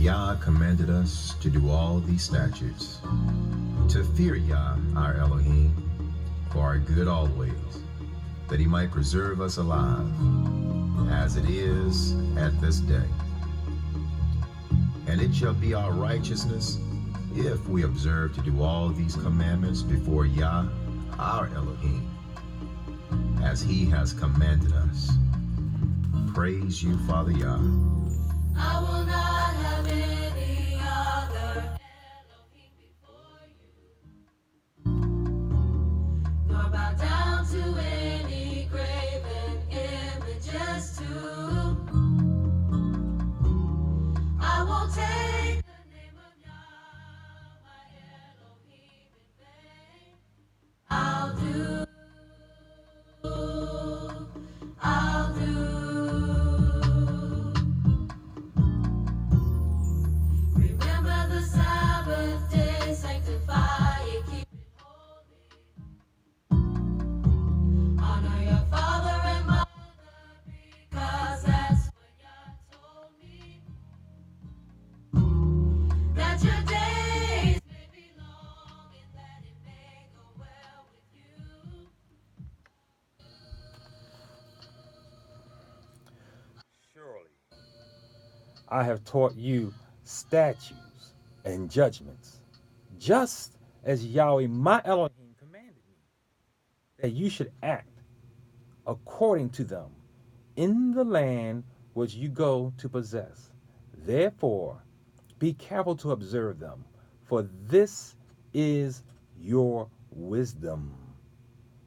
Yah commanded us to do all these statutes, to fear Yah, our Elohim, for our good always, that he might preserve us alive, as it is at this day. And it shall be our righteousness if we observe to do all these commandments before Yah, our Elohim, as he has commanded us. Praise you, Father Yah. I will not have any other Elohim before you, nor bow down to any graven images too. I won't take the name of Yah, my Elohim, in vain. I'll do. Remember the Sabbath day, sanctify it, keep it holy. Honor your father and mother, because that's what Yah told me. That your days may be long and that it may go well with you. Surely I have taught you statutes and judgments, just as Yahweh my Elohim commanded me, that you should act according to them in the land which you go to possess. Therefore, be careful to observe them, for this is your wisdom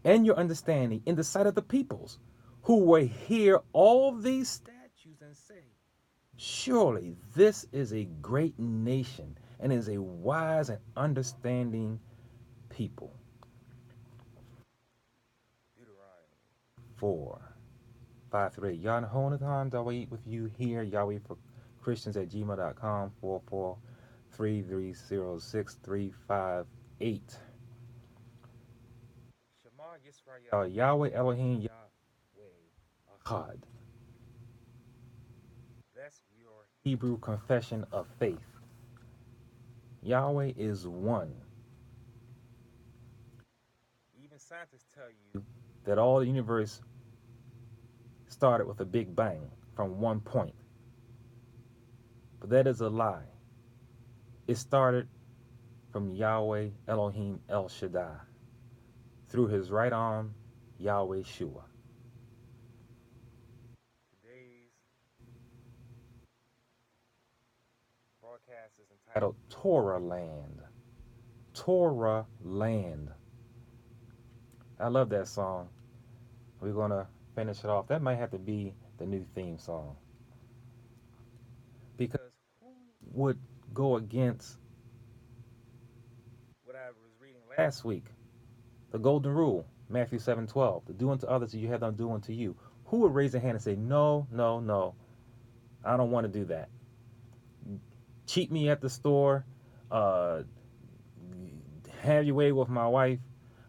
and your understanding in the sight of the peoples, who will hear all these statutes and say, surely this is a great nation and is a wise and understanding people. Deuteronomy 4:5-8. Yah Honathan, Yahweh eat with you here. Yahweh for Christians at gmail.com 443306358. Shema Yisrael, Yahweh Elohim, Yahweh Echad. That's your Hebrew confession of faith. Yahweh is one. Even scientists tell you that all the universe started with a big bang from one point. But that is a lie. It started from Yahweh Elohim El Shaddai, through his right arm, Yahweh Shua. Today's broadcast is entitled Torah Land. Torah Land. I love that song. We're going to finish it off. That might have to be the new theme song. Because who would go against what I was reading last week? The golden rule, Matthew 7:12. To do unto others as you have them do unto you. Who would raise a hand and say, no, no, no, I don't want to do that. Cheat me at the store, have your way with my wife,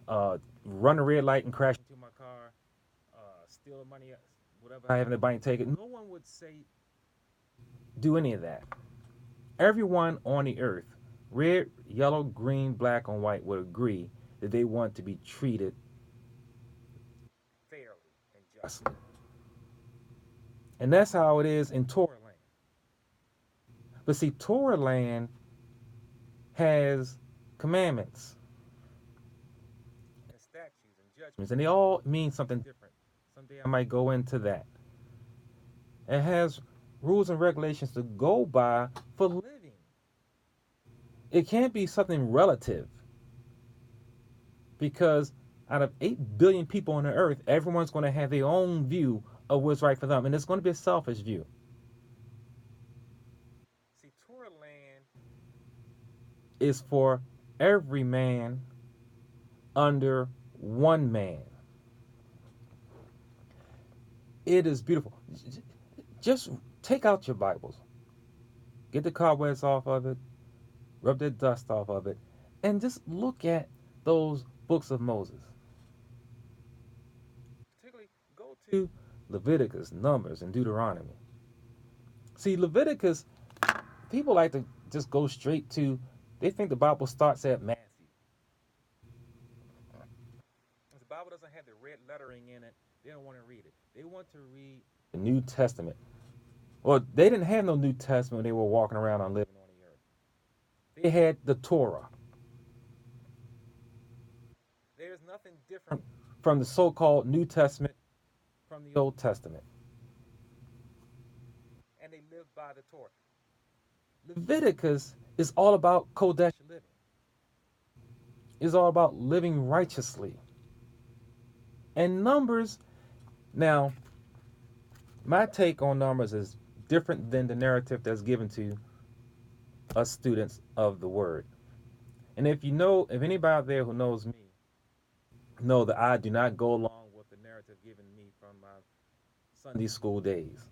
run a red light and crash into my car, steal the money, whatever I have in the bank, take it. No one would say, do any of that. Everyone on the earth, red, yellow, green, black, and white, would agree that they want to be treated fairly and justly. And that's how it is in Torah Land. But see, Torah Land has commandments and statutes and judgments, and they all mean something different. Someday I might go into that. It has rules and regulations to go by for living. It can't be something relative, because out of 8 billion people on the earth, everyone's going to have their own view of what's right for them, and it's going to be a selfish view. See, Torah Land is for every man under one man. It is beautiful. Just take out your Bibles, get the cobwebs off of it, rub the dust off of it, and just look at those books of Moses. Particularly, go to Leviticus, Numbers, and Deuteronomy. See, Leviticus people like to just go straight to, they think the Bible starts at Matthew. The Bible doesn't have the red lettering in it. They don't want to read it. They want to read the New Testament. Well, they didn't have no New Testament when they were walking around and living on the earth. They had the Torah. There's nothing different from the so-called New Testament from the Old Testament. And they lived by the Torah. Leviticus is all about Kodesh living. It's all about living righteously. And Numbers, now, my take on Numbers is different than the narrative that's given to us students of the Word. And if anybody out there who knows me, know that I do not go along with the narrative given me from my Sunday school days.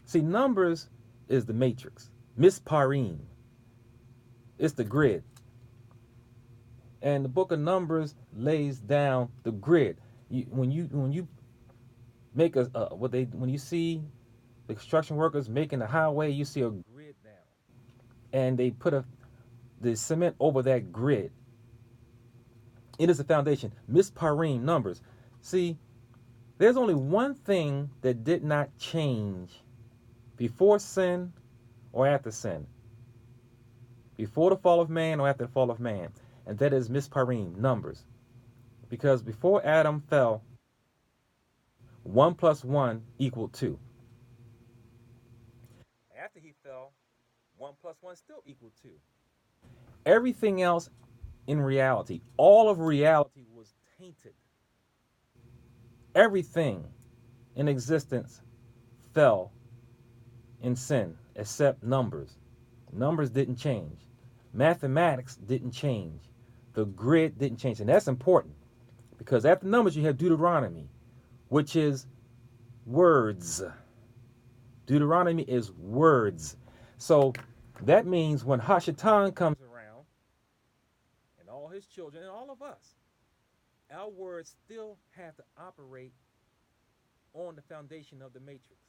See, Numbers is the matrix. Misparim. It's the grid. And the book of Numbers lays down the grid. When you make when you see the construction workers making the highway, you see a grid down, and they put the cement over that grid. It is the foundation. Misparim, Numbers. See, there's only one thing that did not change before sin or after sin, before the fall of man or after the fall of man, and that is Misparim, Numbers. Because before Adam fell, 1 plus 1 equaled 2. After he fell, 1 plus 1 still equaled 2. Everything else in reality, all of reality was tainted. Everything in existence fell in sin except Numbers. Numbers didn't change. Mathematics didn't change. The grid didn't change. And that's important because after Numbers you have Deuteronomy, which is words. Deuteronomy is words. So that means when Hashatan comes around, and all his children, and all of us, our words still have to operate on the foundation of the matrix.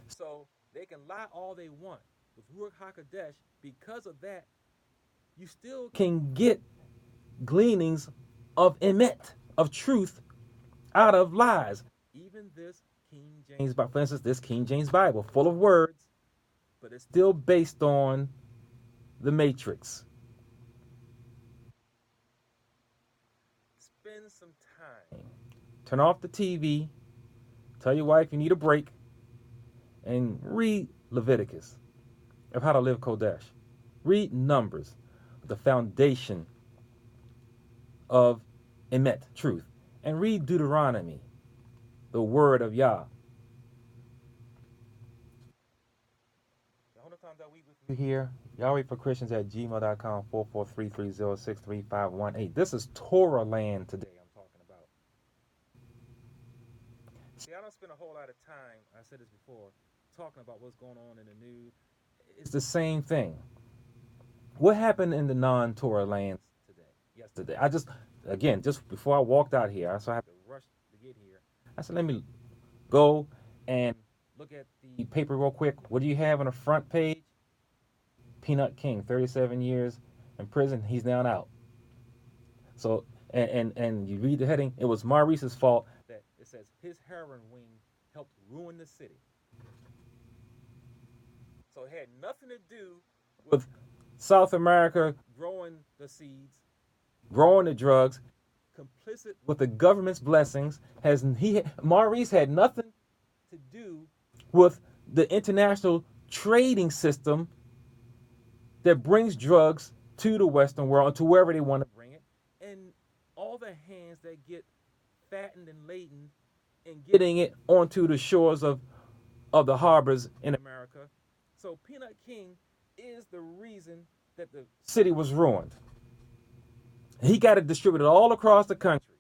So they can lie all they want with Ruach HaKodesh. Because of that, you still can get gleanings of emet, of truth, out of lies. Even this King James Bible, for instance, this King James Bible, full of words, but it's still based on the matrix. Spend some time. Turn off the TV. Tell your wife you need a break. And read Leviticus of how to live Kodesh. Read Numbers, the foundation of emet, truth. And read Deuteronomy, the word of Yah. Here, YahwehForChristians@gmail.com, 443-306-3518. This is Torah Land today I'm talking about. See, I don't spend a whole lot of time, I said this before, talking about what's going on in the news. It's the same thing. What happened in the non-Torah lands yesterday? Just before I walked out here, so I had to rush to get here. I said, let me go and look at the paper real quick. What do you have on the front page? Peanut King, 37 years in prison. He's now out. So, and you read the heading. It was Maurice's fault that it says his heroin wing helped ruin the city. So it had nothing to do with South America growing the seeds, growing the drugs, complicit with the government's blessings. Maurice had nothing to do with the international trading system that brings drugs to the Western world, to wherever they want to bring it, and all the hands that get fattened and laden in getting it onto the shores of the harbors in America. So Peanut King is the reason that the city was ruined. He got it distributed all across the country.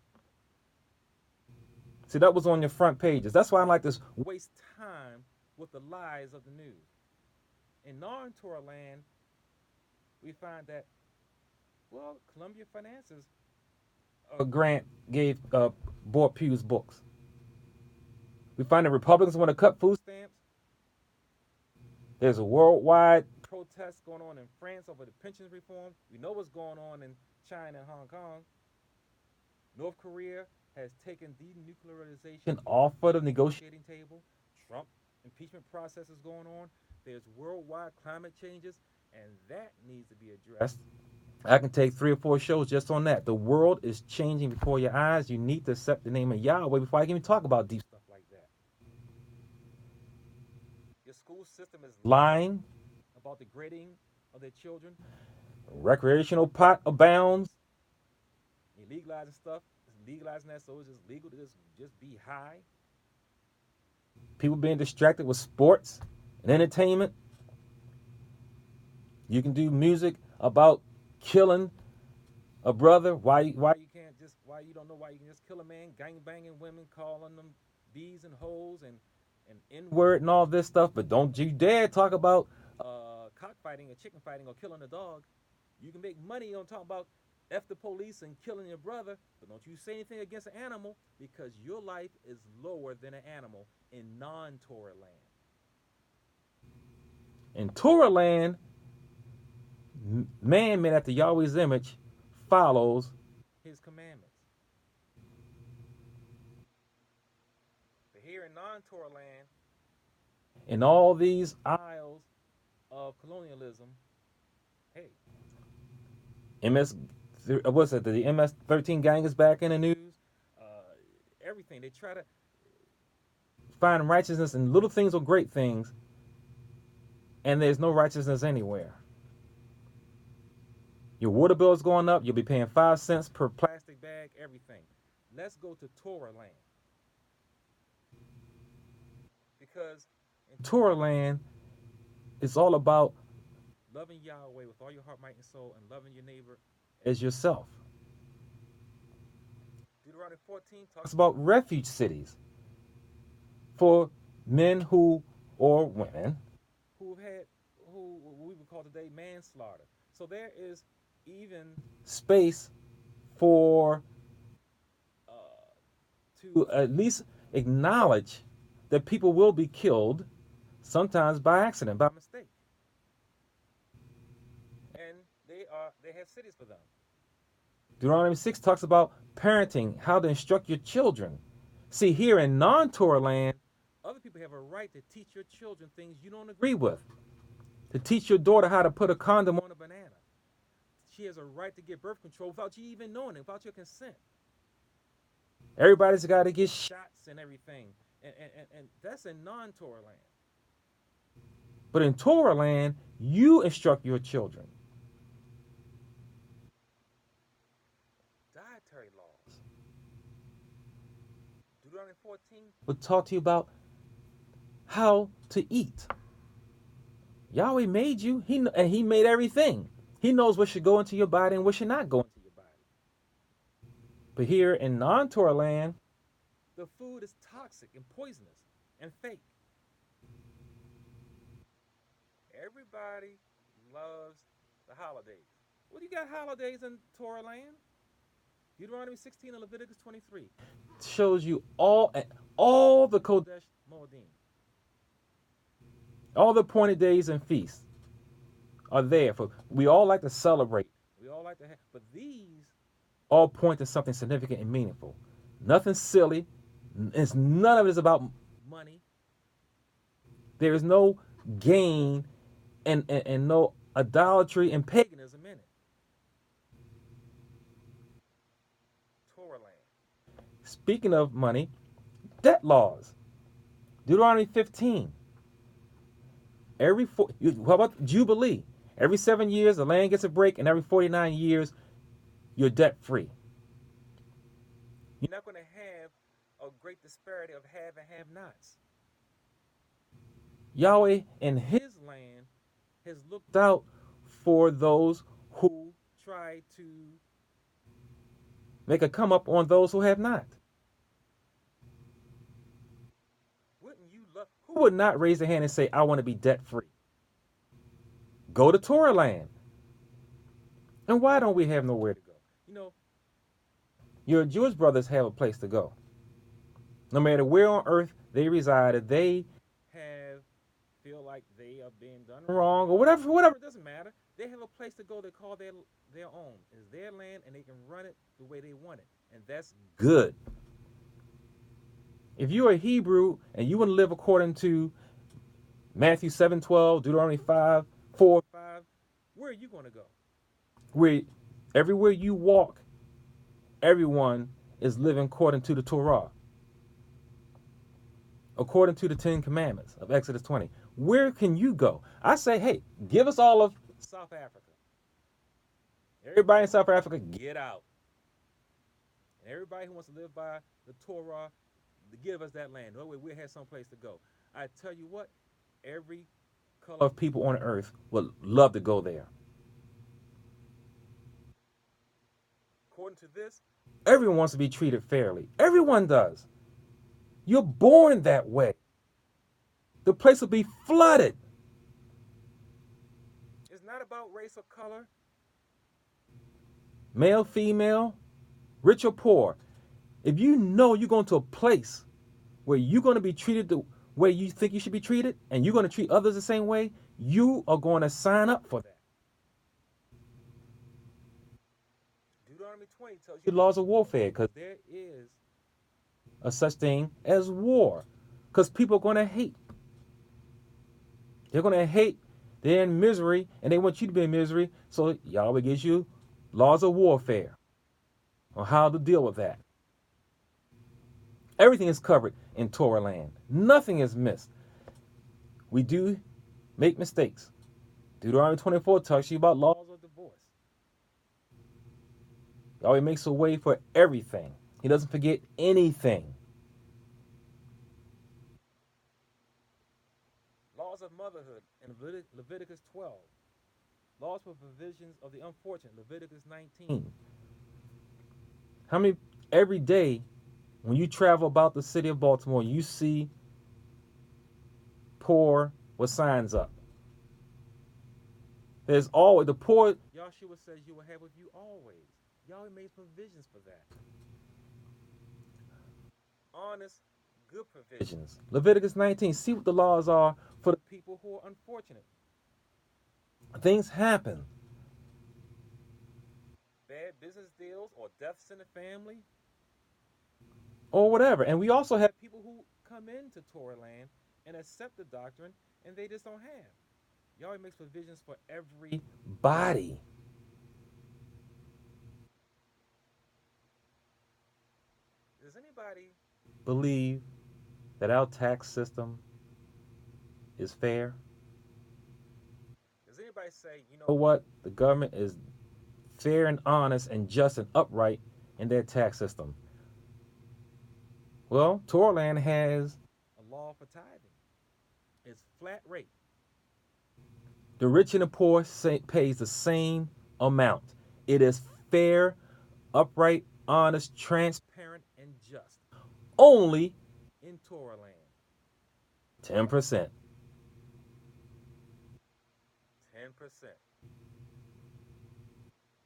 See, that was on your front pages. That's why I like to waste time with the lies of the news. In non-Torah land, we find that, well, Columbia Finances grant bought Pew's books. We find that Republicans want to cut food stamps. There's a worldwide protest going on in France over the pensions reform. We know what's going on in China and Hong Kong. North Korea has taken denuclearization off of the negotiating table. Trump impeachment process is going on. There's worldwide climate changes, and that needs to be addressed. I can take 3 or 4 shows just on that. The world is changing before your eyes. You need to accept the name of Yahweh before I can even talk about deep stuff like that. Your school system is lying about the grading of their children. Recreational pot abounds. You're legalizing stuff. It's legalizing that, so it's just legal to just be high. People being distracted with sports and entertainment. You can do music about killing a brother. Why you can't just, why you don't know why you can just kill a man, gang banging women, calling them bees and hoes and N-word and all this stuff, but don't you dare talk about cockfighting or chicken fighting or killing a dog. You can make money on talking about F the police and killing your brother, but don't you say anything against an animal, because your life is lower than an animal in non-Torah land. In Torah land, man made after Yahweh's image follows his commandments. But here in non-Torah land, in all these aisles of colonialism, hey, what's it? The MS-13 gang is back in the news. Everything they try to find righteousness in little things or great things, and there's no righteousness anywhere. Your water bill is going up. You'll be paying 5 cents per plastic bag. Everything. Let's go to Torah land, because in Torah land, it's all about loving Yahweh with all your heart, might, and soul, and loving your neighbor as yourself. Deuteronomy 14 talks about refuge cities for men who, or women, who we would call today manslaughter. So there is even space for to at least acknowledge that people will be killed, sometimes by accident, by mistake. And they have cities for them. Deuteronomy 6 talks about parenting, how to instruct your children. See, here in non-Torah land, other people have a right to teach your children things you don't agree with. To teach your daughter how to put a condom on a banana. She has a right to get birth control without you even knowing it, without your consent. Everybody's got to get shots and everything. And that's in non-Torah land. But in Torah land, you instruct your children. Dietary laws. Deuteronomy 14 will talk to you about how to eat. Yahweh made you, and he made everything. He knows what should go into your body and what should not go into your body. But here in non-Torah land, the food is toxic and poisonous and fake. Everybody loves the holidays. Well, you got holidays in Torah land. Deuteronomy 16 and Leviticus 23 shows you all the Kodesh Moedim. All the appointed days and feasts are there. We all like to celebrate. We all like to have, but these all point to something significant and meaningful. Nothing silly. None of it is about money. There is no gain and no idolatry and paganism in it. Torah land. Speaking of money, debt laws. Deuteronomy 15. How about Jubilee? Every 7 years, the land gets a break, and every 49 years, you're debt free. You're not going to have a great disparity of have and have nots. Yahweh in his land has looked out for those who try to make a come up on those who have not. Wouldn't you love? Who would not raise their hand and say, I want to be debt free? Go to Torah land. And why don't we have nowhere to go? You know, your Jewish brothers have a place to go. No matter where on earth they reside, they have feel like they are being done wrong or whatever, it doesn't matter. They have a place to go they call their own. It's their land and they can run it the way they want it. And that's good. If you're a Hebrew and you want to live according to Matthew 7:12, Deuteronomy 5:4-5, where are you going to go? Where everywhere you walk, everyone is living according to the Torah, according to the 10 commandments of Exodus 20. Where can you go? I say, hey, give us all of South Africa. Everybody in South Africa, get out. And everybody who wants to live by the Torah, give us that land. That way we'll have someplace to go. I tell you what, every color of people on earth would love to go there. According to this, everyone wants to be treated fairly. Everyone does. You're born that way. The place will be flooded. It's not about race or color. Male, female, rich or poor. If you know you're going to a place where you're going to be treated the way you think you should be treated, and you're going to treat others the same way, you are going to sign up for that. Deuteronomy 20 tells you laws of warfare, because there is a such thing as war, because people are going to hate. They're going to hate. They're in misery, and they want you to be in misery, so Yahweh gives you laws of warfare on how to deal with that. Everything is covered in Torah land. Nothing is missed. We do make mistakes. Deuteronomy 24 talks to you about laws of divorce. Yahweh makes a way for everything. He doesn't forget anything. Laws of motherhood in Leviticus 12. Laws for provisions of the unfortunate, Leviticus 19. How many, every day, when you travel about the city of Baltimore, you see poor with signs up. There's always, the poor, Yahshua says you will have with you always. Yahweh made provisions for that. Honest, good provisions. Leviticus 19, see what the laws are for the people who are unfortunate. Things happen. Bad business deals or deaths in the family or whatever. And we also have people who come into Torah land and accept the doctrine and they just don't have. Yahweh makes provisions for everybody. Does anybody believe that our tax system is fair? Does anybody say, you know what, the government is fair and honest and just and upright in their tax system? Well, Torah Land has a law for tithing. It's flat rate. The rich and the poor pays the same amount. It is fair, upright, honest, transparent, and just. Only in Torah Land. 10%. 10%.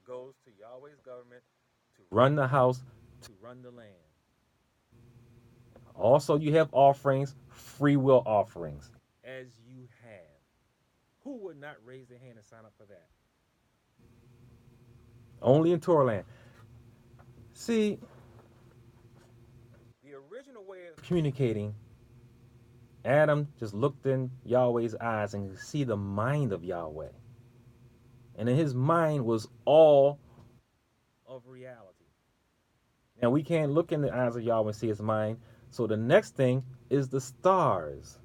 Goes to Yahweh's government to run the house, to run the land. Also, you have offerings, free will offerings, as you have. Who would not raise their hand and sign up for that? Only in Torah Land. See, the original way of communicating, Adam just looked in Yahweh's eyes and could see the mind of Yahweh. And in his mind was all of reality. Now, we can't look in the eyes of Yahweh and see his mind. So the next thing is the stars.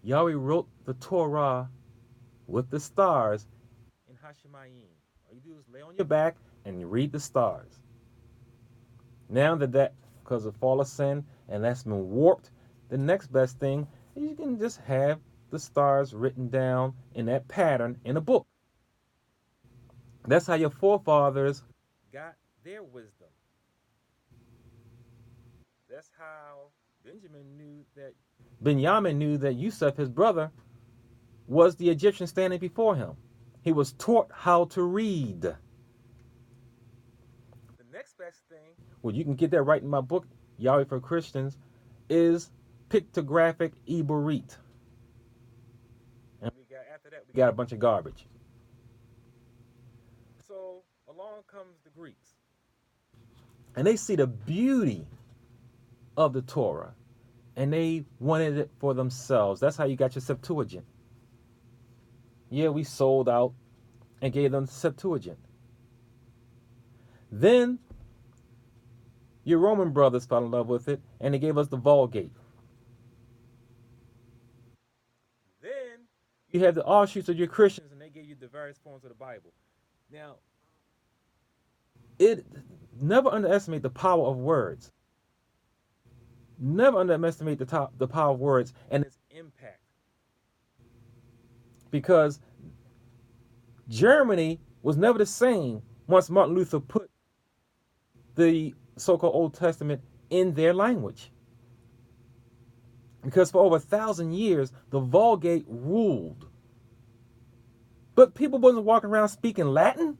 Yahweh wrote the Torah with the stars in Hashemayim. All you do is lay on your back and you read the stars. Now that because of fall of sin and that's been warped, the next best thing is you can just have the stars written down in that pattern in a book. That's how your forefathers got their wisdom. That's how Benjamin knew that Yusuf, his brother, was the Egyptian standing before him. He was taught how to read. The next best thing, well, you can get that right in my book, Yahweh for Christians, is pictographic Ibarit. after that, we got a bunch of garbage. So along comes the Greeks. And they see the beauty of the Torah. And they wanted it for themselves. That's how you got your Septuagint. Yeah, we sold out and gave them the Septuagint. Then your Roman brothers fell in love with it, and they gave us the Vulgate. Then you have the offshoots of your Christians, and they gave you the various forms of the Bible. Now, never underestimate the power of words. Never underestimate the power of words and its impact. Because Germany was never the same once Martin Luther put the so-called Old Testament in their language. Because for over 1,000 years, the Vulgate ruled. But people wasn't walking around speaking Latin.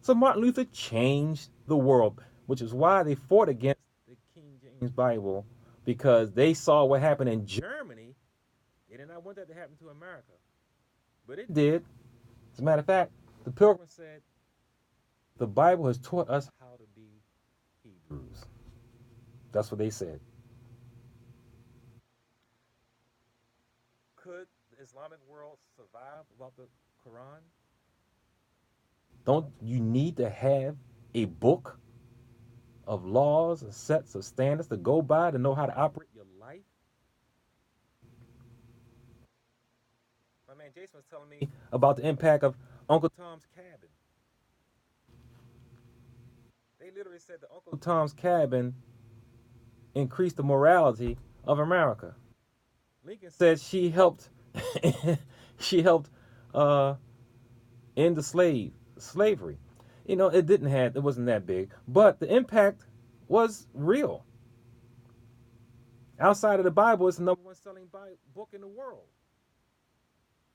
So Martin Luther changed the world, which is why they fought against the King James Bible, because they saw what happened in Germany. They did not want that to happen to America. But it did. As a matter of fact, the Pilgrims said, the Bible has taught us how to be Hebrews. That's what they said. Could the Islamic world survive without the Quran? Don't you need to have a book of laws and sets of standards to go by to know how to operate your life? My man Jason was telling me about the impact of Uncle Tom's Cabin. They literally said that Uncle Tom's Cabin increased the morality of America. Lincoln said she helped end the slavery. You know, it wasn't that big, but the impact was real. Outside of the Bible, it's the number one selling book in the world.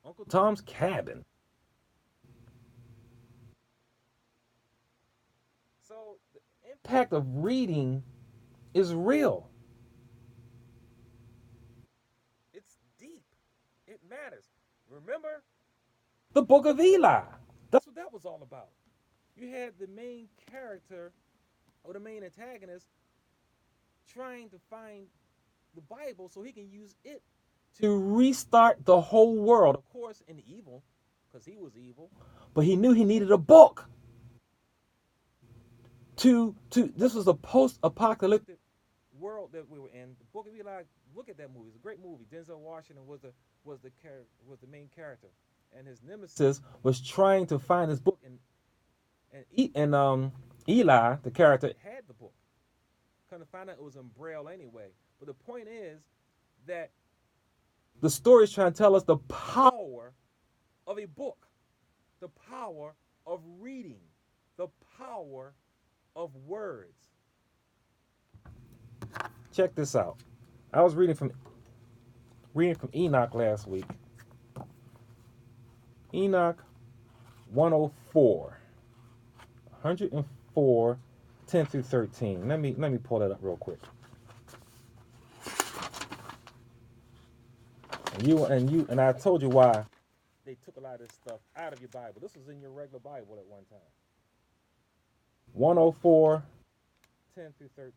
Uncle Tom's Cabin. So the impact of reading is real. It's deep. It matters. Remember the Book of Eli. That's what that was all about. You had the main character or the main antagonist trying to find the Bible so he can use it to restart the whole world. Of course, in evil, because he was evil, but he knew he needed a book. This was a post-apocalyptic world that we were in. The Book of Eli. Look at that movie. It's a great movie. Denzel Washington was the main character, and his nemesis was trying to find this book. And Eli, the character, had the book. Come to find out, it was in Braille anyway. But the point is that the story is trying to tell us the power of a book, the power of reading, the power of words. Check this out. I was reading from Enoch last week. Enoch 104. 104, 10 through 13. Let me pull that up real quick. And I told you why they took a lot of this stuff out of your Bible. This was in your regular Bible at one time. 104, 10 through 13.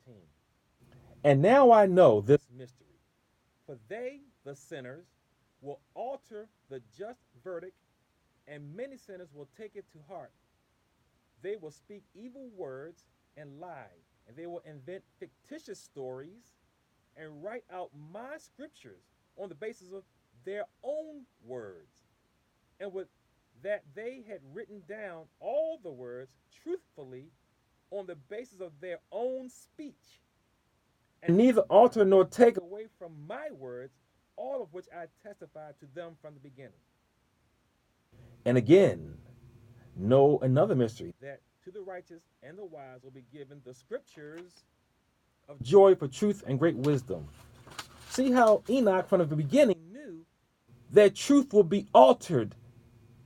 And now I know this mystery. For they, the sinners, will alter the just verdict, and many sinners will take it to heart. They will speak evil words and lie, and they will invent fictitious stories and write out my scriptures on the basis of their own words. And with that, they had written down all the words truthfully on the basis of their own speech, and neither alter nor take away from my words, all of which I testified to them from the beginning. And again, know another mystery, that to the righteous and the wise will be given the scriptures of joy for truth and great wisdom. See how Enoch from the beginning knew that truth will be altered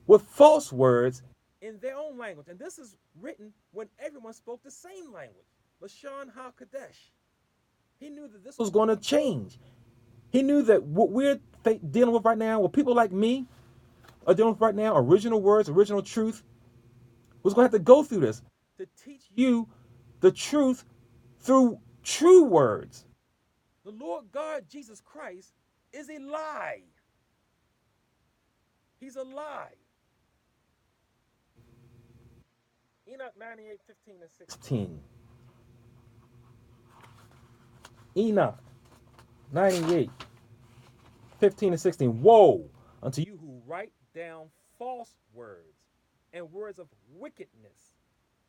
with false words in their own language. And this is written when everyone spoke the same language, Lashon HaKodesh. He knew that this was going to change. He knew that what we're dealing with right now, what people like me are dealing with right now, original words, original truth, was going to have to go through this to teach you the truth through true words. The Lord God, Jesus Christ, is a lie. He's a lie. Enoch 98:15-16. Enoch 98:15-16. Woe unto you who write down false words and words of wickedness.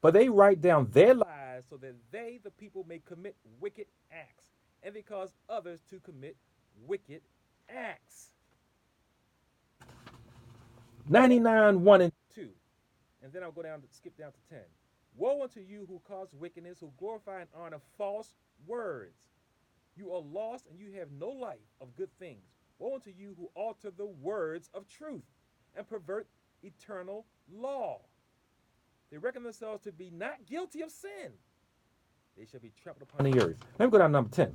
For they write down their lies so that they, the people, may commit wicked acts, and they cause others to commit wicked acts. 99:1-2. And then I'll skip down to 10. Woe unto you who cause wickedness, who glorify and honor false words. You are lost and you have no life of good things. Woe unto you who alter the words of truth and pervert eternal law. They reckon themselves to be not guilty of sin. They shall be trampled upon the earth. Let me go down to number 10.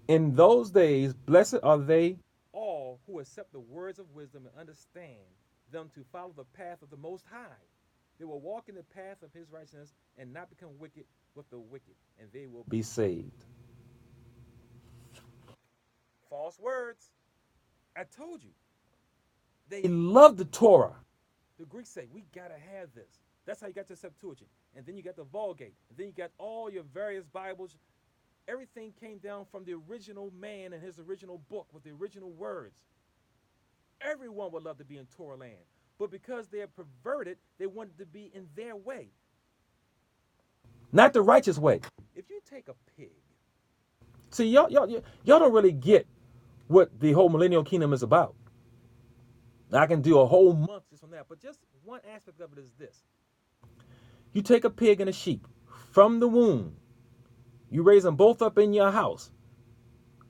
In those days, blessed are they all who accept the words of wisdom and understand them to follow the path of the Most High. They will walk in the path of his righteousness and not become wicked with the wicked, and they will be saved. False words. I told you. They love the Torah. The Greeks say, we got to have this. That's how you got the Septuagint. And then you got the Vulgate. And then you got all your various Bibles. Everything came down from the original man and his original book with the original words. Everyone would love to be in Torah Land. But because they're perverted, they wanted to be in their way. Not the righteous way. If you take a pig. See, y'all don't really get what the whole millennial kingdom is about. I can do a whole month just on that. But just one aspect of it is this. You take a pig and a sheep from the womb. You raise them both up in your house.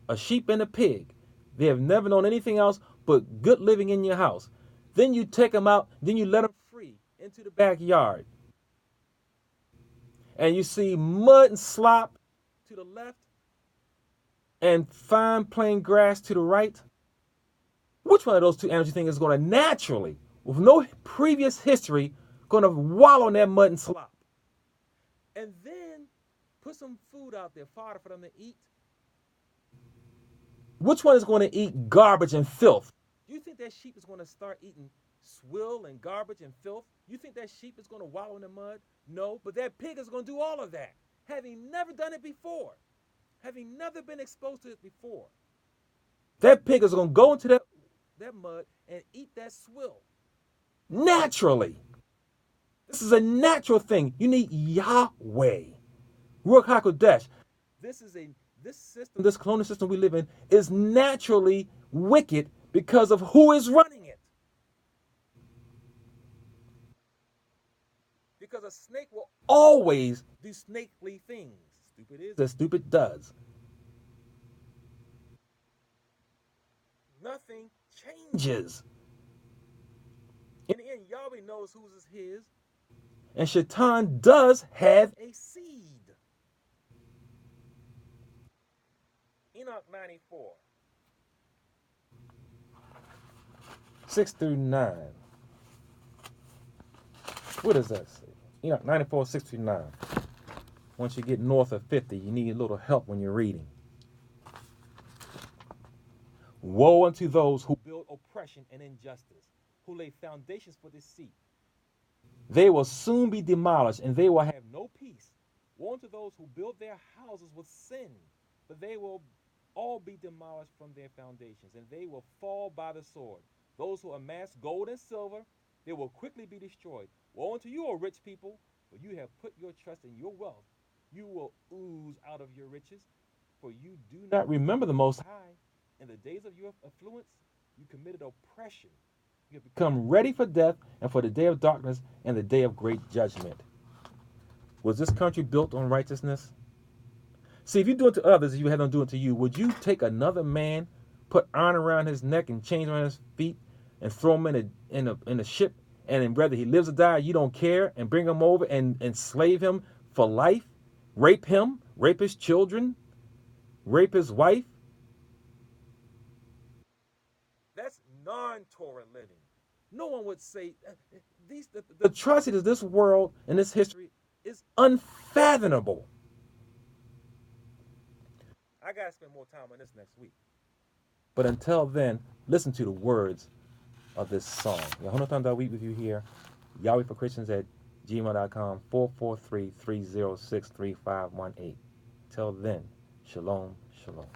A sheep and a pig. They have never known anything else but good living in your house. Then you take them out. Then you let them free into the backyard. And you see mud and slop to the left and fine plain grass to the right. Which one of those two animals you think is going to naturally, with no previous history, going to wallow in that mud and slop? And then put some food out there, fodder for them to eat. Which one is going to eat garbage and filth? Do you think that sheep is going to start eating swill and garbage and filth? You think that sheep is going to wallow in the mud? No, but that pig is going to do all of that, having never done it before, having never been exposed to it before. That pig is going to go into that mud and eat that swill. Naturally. This is a natural thing. You need Yahweh. Ruach HaKodesh. This system, this colonial system we live in, is naturally wicked because of who is running it. Because a snake will always do snakely things. Stupid is as stupid does. Nothing changes. In the end, Yahweh knows whose is his. And Shaitan does have a seed. Enoch 94. 6-9. What does that say? Enoch 94, 6-9. Once you get north of 50, you need a little help when you're reading. Woe unto those who build oppression and injustice, who lay foundations for deceit. They will soon be demolished, and they will have no peace. Woe unto those who build their houses with sin, for they will all be demolished from their foundations, and they will fall by the sword. Those who amass gold and silver, they will quickly be destroyed. Woe unto you, O rich people, for you have put your trust in your wealth. You will ooze out of your riches, for you do not remember the Most High. In the days of your affluence, you committed oppression. You have become ready for death and for the day of darkness and the day of great judgment. Was this country built on righteousness? See, if you do it to others, if you had them do it to you, would you take another man, put iron around his neck and chains around his feet, and throw him in a ship, and whether he lives or dies, you don't care, and bring him over and enslave him for life, rape him, rape his children, rape his wife, non-Torah living. No one would say the atrocities of this world and this history is unfathomable. I gotta spend more time on this next week. But until then, listen to the words of this song. Yahonatan Dawit with you here. Yahweh for Christians at gmail.com 443-306-3518. Till then, shalom, shalom.